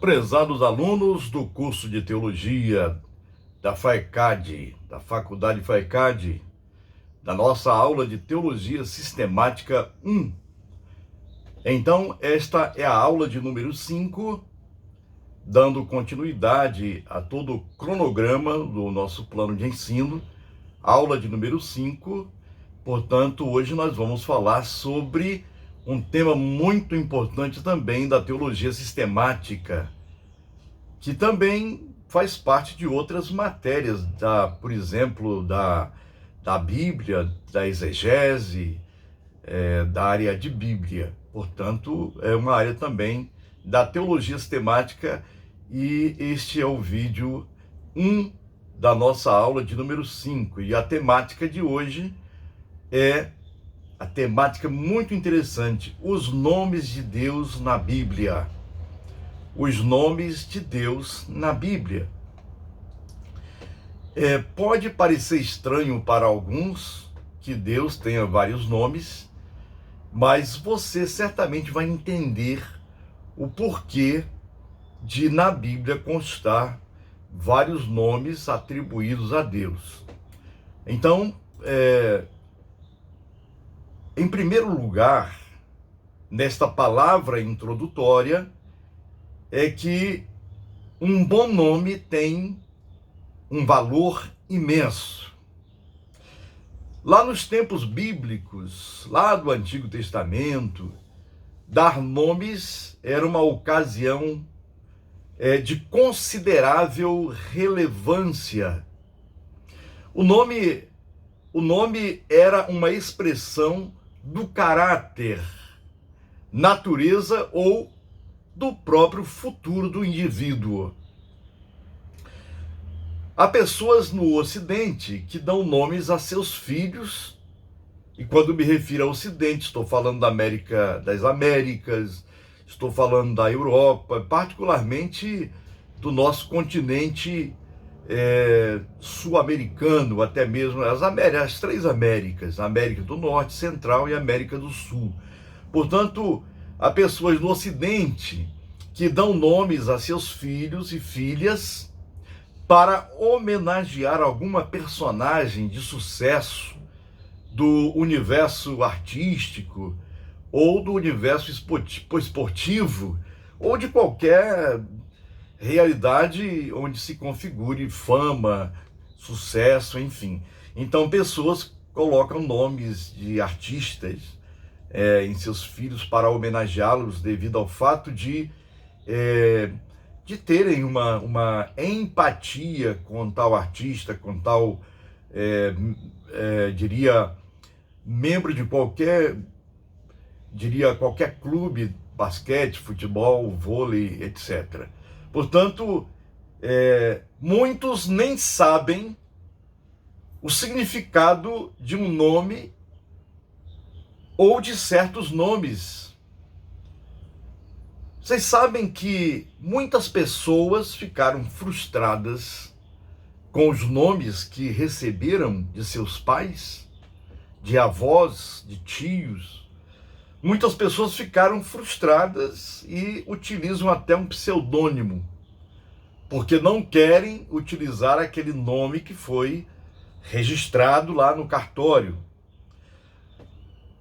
Prezados alunos do curso de Teologia da FAECAD, da Faculdade FAECAD, da nossa aula de Teologia Sistemática 1. Então, esta é a aula de número 5, dando continuidade a todo o cronograma do nosso plano de ensino, aula de número 5. Portanto, hoje nós vamos falar sobre um tema muito importante também da teologia sistemática, que também faz parte de outras matérias, por exemplo, da Bíblia, da exegese, da área de Bíblia. Portanto, é uma área também da teologia sistemática, e este é o vídeo 1 da nossa aula de número 5. E a temática de hoje é a temática muito interessante: os nomes de Deus na Bíblia. Os nomes de Deus na Bíblia. Pode parecer estranho para alguns que Deus tenha vários nomes, mas você certamente vai entender o porquê de na Bíblia constar vários nomes atribuídos a Deus. Então, em primeiro lugar, nesta palavra introdutória, é que um bom nome tem um valor imenso. Lá nos tempos bíblicos, lá do Antigo Testamento, dar nomes era uma ocasião de considerável relevância. O nome era uma expressão do caráter, natureza ou do próprio futuro do indivíduo. Há pessoas no Ocidente que dão nomes a seus filhos, e quando me refiro ao Ocidente, estou falando da América, das Américas, estou falando da Europa, particularmente do nosso continente sul-americano, até mesmo as três Américas, a América do Norte, Central e América do Sul. Portanto, há pessoas no Ocidente que dão nomes a seus filhos e filhas para homenagear alguma personagem de sucesso do universo artístico, ou do universo esportivo, ou de qualquer realidade onde se configure fama, sucesso, enfim. Então, pessoas colocam nomes de artistas em seus filhos para homenageá-los devido ao fato de terem uma empatia com tal artista, com tal, membro de qualquer clube, basquete, futebol, vôlei, etc. Portanto, muitos nem sabem o significado de um nome ou de certos nomes. Vocês sabem que muitas pessoas ficaram frustradas com os nomes que receberam de seus pais, de avós, de tios. Muitas pessoas ficaram frustradas e utilizam até um pseudônimo, porque não querem utilizar aquele nome que foi registrado lá no cartório.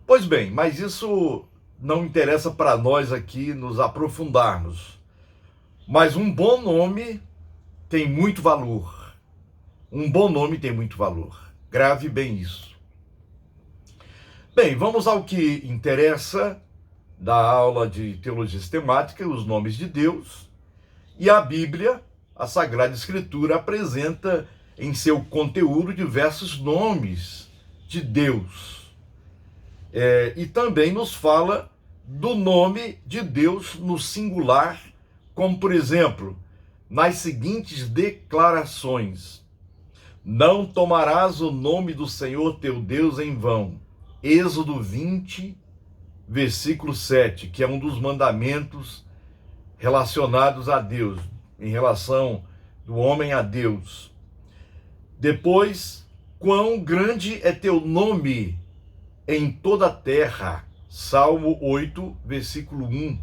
Pois bem, mas isso não interessa para nós aqui nos aprofundarmos. Mas um bom nome tem muito valor. Um bom nome tem muito valor. Grave bem isso. Bem, vamos ao que interessa da aula de teologia sistemática, os nomes de Deus. E a Bíblia, a Sagrada Escritura, apresenta em seu conteúdo diversos nomes de Deus. E também nos fala do nome de Deus no singular, como, por exemplo, nas seguintes declarações: não tomarás o nome do Senhor teu Deus em vão. Êxodo 20, versículo 7, que é um dos mandamentos relacionados a Deus, em relação do homem a Deus. Depois, quão grande é teu nome em toda a terra. Salmo 8, versículo 1.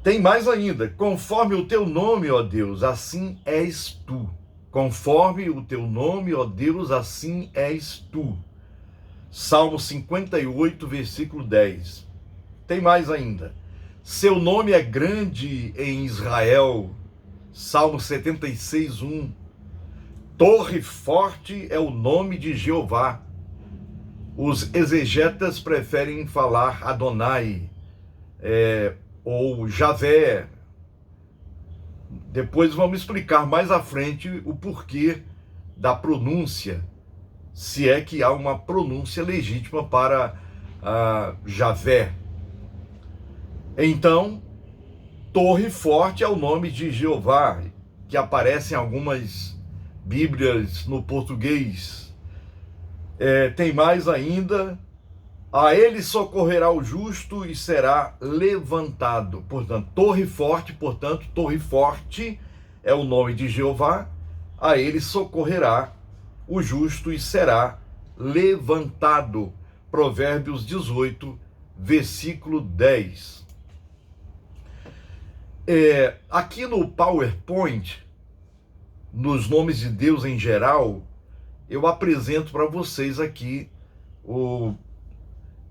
Tem mais ainda, conforme o teu nome, ó Deus, assim és tu. Conforme o teu nome, ó Deus, assim és tu. Salmo 58, versículo 10. Tem mais ainda. Seu nome é grande em Israel. Salmo 76, 1. Torre forte é o nome de Jeová. Os exegetas preferem falar Adonai, ou Javé. Depois vamos explicar mais à frente o porquê da pronúncia, se é que há uma pronúncia legítima para Javé. Então, Torre forte é o nome de Jeová, que aparece em algumas Bíblias no português. Tem mais ainda, a ele socorrerá o justo e será levantado. Portanto, torre forte é o nome de Jeová, a ele socorrerá o justo e será levantado. Provérbios 18, versículo 10. Aqui no PowerPoint, nos nomes de Deus em geral, eu apresento para vocês aqui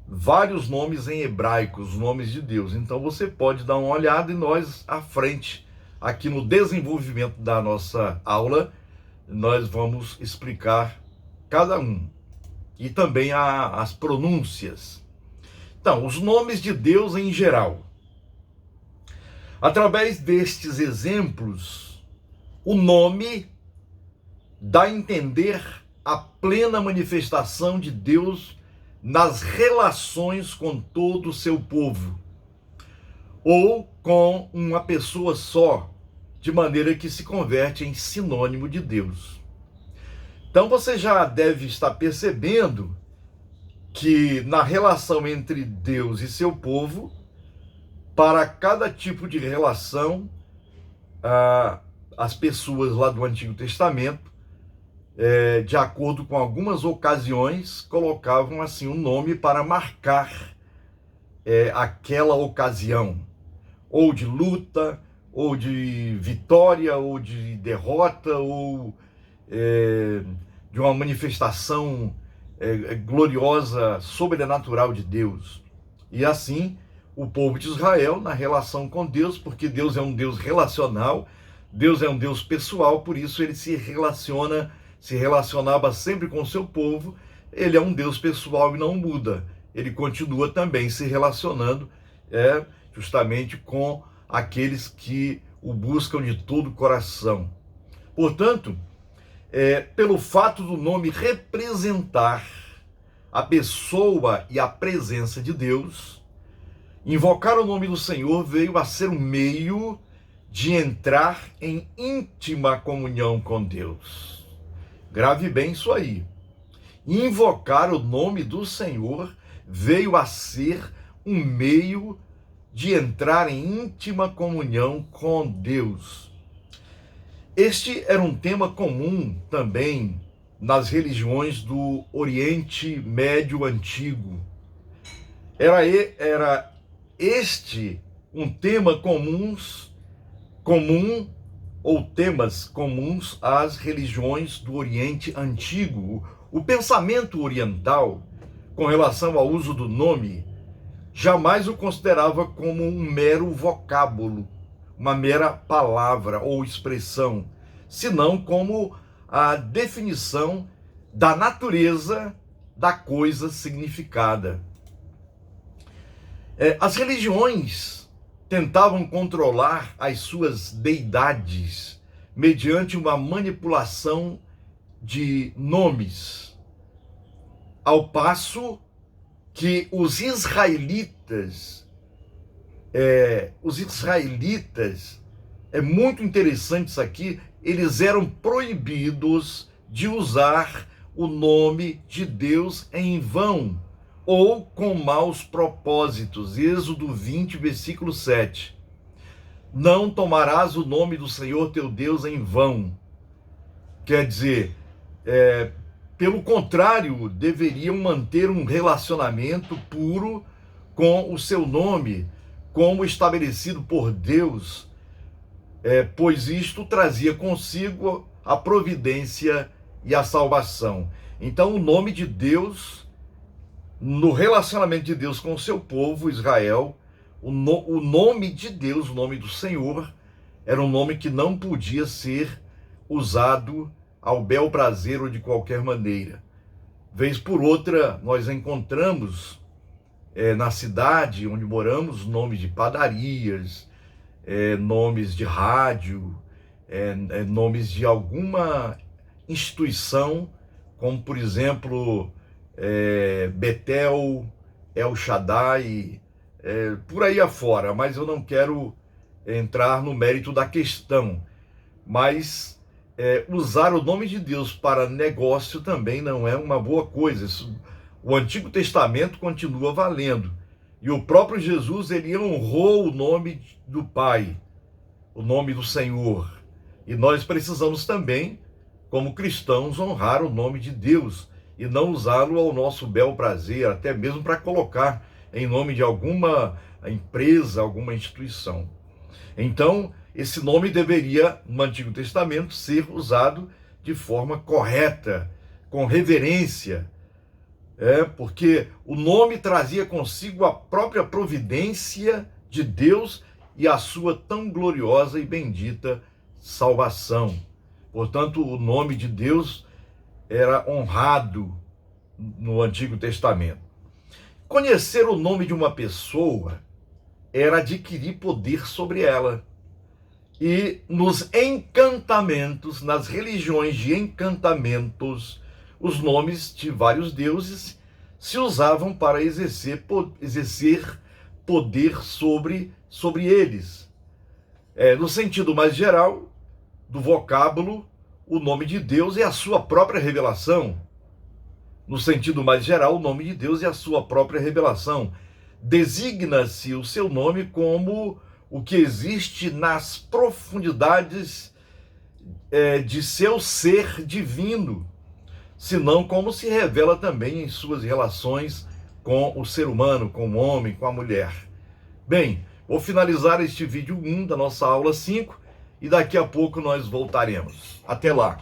vários nomes em hebraico, os nomes de Deus. Então você pode dar uma olhada e nós, à frente, aqui no desenvolvimento da nossa aula, nós vamos explicar cada um. E também as pronúncias. Então, os nomes de Deus em geral. Através destes exemplos, o nome dá a entender a plena manifestação de Deus nas relações com todo o seu povo, ou com uma pessoa só, de maneira que se converte em sinônimo de Deus. Então você já deve estar percebendo que na relação entre Deus e seu povo, para cada tipo de relação, as pessoas lá do Antigo Testamento, de acordo com algumas ocasiões, colocavam assim um nome para marcar aquela ocasião, ou de luta, ou de vitória, ou de derrota, ou de uma manifestação gloriosa, sobrenatural de Deus. E assim, o povo de Israel, na relação com Deus, porque Deus é um Deus relacional, Deus é um Deus pessoal, por isso ele se relacionava sempre com o seu povo. Ele é um Deus pessoal e não muda. Ele continua também se relacionando justamente com aqueles que o buscam de todo o coração. Portanto, pelo fato do nome representar a pessoa e a presença de Deus, invocar o nome do Senhor veio a ser um meio de entrar em íntima comunhão com Deus. Grave bem isso aí. Invocar o nome do Senhor veio a ser um meio de entrar em íntima comunhão com Deus. Este era um tema comum também nas religiões do Oriente Médio Antigo. Era este um tema comum ou temas comuns às religiões do Oriente Antigo. O pensamento oriental, com relação ao uso do nome, jamais o considerava como um mero vocábulo, uma mera palavra ou expressão, senão como a definição da natureza da coisa significada. As religiões tentavam controlar as suas deidades mediante uma manipulação de nomes, ao passo que os israelitas, é muito interessante isso aqui, eles eram proibidos de usar o nome de Deus em vão, ou com maus propósitos. Êxodo 20, versículo 7. Não tomarás o nome do Senhor teu Deus em vão. Quer dizer, pelo contrário, deveriam manter um relacionamento puro com o seu nome, como estabelecido por Deus, pois isto trazia consigo a providência e a salvação. Então, o nome de Deus, no relacionamento de Deus com o seu povo, Israel, o nome de Deus, o nome do Senhor, era um nome que não podia ser usado ao bel prazer ou de qualquer maneira. Vez por outra, nós encontramos na cidade onde moramos nomes de padarias, nomes de rádio, nomes de alguma instituição, como por exemplo Betel, El Shaddai, por aí afora, mas eu não quero entrar no mérito da questão. Mas usar o nome de Deus para negócio também não é uma boa coisa. O Antigo Testamento continua valendo. E o próprio Jesus, ele honrou o nome do Pai, o nome do Senhor. E nós precisamos também, como cristãos, honrar o nome de Deus e não usá-lo ao nosso bel prazer, até mesmo para colocar em nome de alguma empresa, alguma instituição. Então, esse nome deveria, no Antigo Testamento, ser usado de forma correta, com reverência, porque o nome trazia consigo a própria providência de Deus e a sua tão gloriosa e bendita salvação. Portanto, o nome de Deus era honrado no Antigo Testamento. Conhecer o nome de uma pessoa era adquirir poder sobre ela. E nos encantamentos, nas religiões de encantamentos, os nomes de vários deuses se usavam para exercer poder sobre eles. No sentido mais geral do vocábulo, o nome de Deus é a sua própria revelação. No sentido mais geral, o nome de Deus é a sua própria revelação. Designa-se o seu nome como o que existe nas profundidades de seu ser divino, senão como se revela também em suas relações com o ser humano, com o homem, com a mulher. Bem, vou finalizar este vídeo 1 da nossa aula 5 e daqui a pouco nós voltaremos. Até lá!